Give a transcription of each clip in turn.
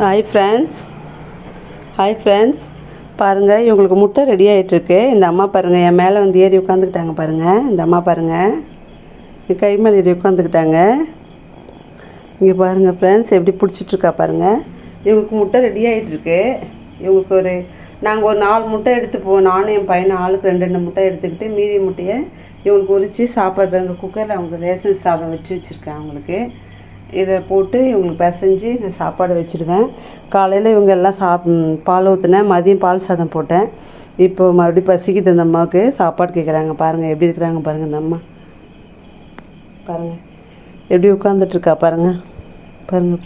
Hi friends, பாருங்கள், இவங்களுக்கு முட்டை ரெடி ஆகிட்டுருக்கு. இந்த அம்மா பாருங்கள், என் மேலே வந்து ஏறி உட்காந்துக்கிட்டாங்க பாருங்கள். இந்த அம்மா பாருங்கள், என் கை மேலே ஏறி உட்காந்துக்கிட்டாங்க. இங்கே பாருங்கள் ஃப்ரெண்ட்ஸ், எப்படி பிடிச்சிட்ருக்கா பாருங்கள். இவங்களுக்கு முட்டை ரெடி ஆகிட்டுருக்கு. இவங்களுக்கு நாங்கள் ஒரு 4 முட்டை எடுத்துப்போம். நானும் என் பையனை ஆளுக்கு 2 முட்டை எடுத்துக்கிட்டு மீதி முட்டையை இவங்களுக்கு உரித்து சாப்பிட்றாங்க. குக்கரில் அவங்க ரேஷன் சாதம் வச்சுருக்கேன். அவங்களுக்கு இதை போட்டு இவங்களுக்கு பிசைஞ்சு இந்த சாப்பாடு வச்சுடுவேன். காலையில் இவங்க எல்லாம் பால் ஊற்றினேன், மதியம் பால் சாதம் போட்டேன். இப்போ மறுபடியும் பசிக்குது. இந்த அம்மாவுக்கு சாப்பாடு கேட்குறாங்க. பாருங்கள் எப்படி இருக்கிறாங்க பாருங்கள். இந்த அம்மா பாருங்கள் எப்படி உட்காந்துட்ருக்கா பாருங்கள்.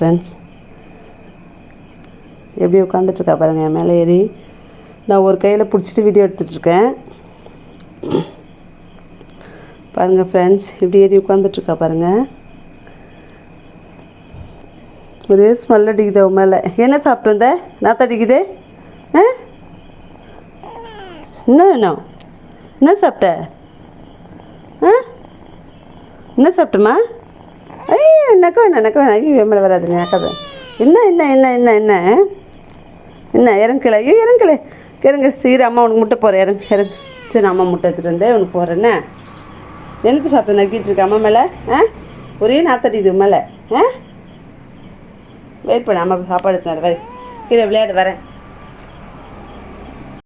ஃப்ரெண்ட்ஸ், எப்படி உட்காந்துட்ருக்கா பாருங்கள். என் மேலே ஏறி நான் ஒரு கையில் பிடிச்சிட்டு வீடியோ எடுத்துகிட்ருக்கேன். பாருங்கள் ஃப்ரெண்ட்ஸ், எப்படி ஏறி உட்காந்துட்ருக்கா பாருங்கள். ஒரே ஸ்மெல் அடிக்குது அவன் மேலே. என்ன சாப்பிட்டு வந்த? நாற்று அடிக்குது. என்ன சாப்பிட்ட? என்ன சாப்பிட்டம்மா? நக்க வேணாம். ஐயோ, மேலே வராது. நக்காத. என்ன இறங்கல? ஐயோ, இறங்கு. சீர அம்மா உனக்கு முட்டை போகிறேன். இறங்கு. சரி, அம்மா முட்டை எடுத்துகிட்டு வந்தேன். உனக்கு போகிறேன்னு எனக்கு சாப்பிட்டு நக்கிட்டு இருக்க அம்மா மேலே. ஒரே நாத்தடிக்குது மேலே. வெயிட் பண்ண, அம்மா சாப்பாடு எடுத்து வரேன். கீழே விளையாடு வரேன்.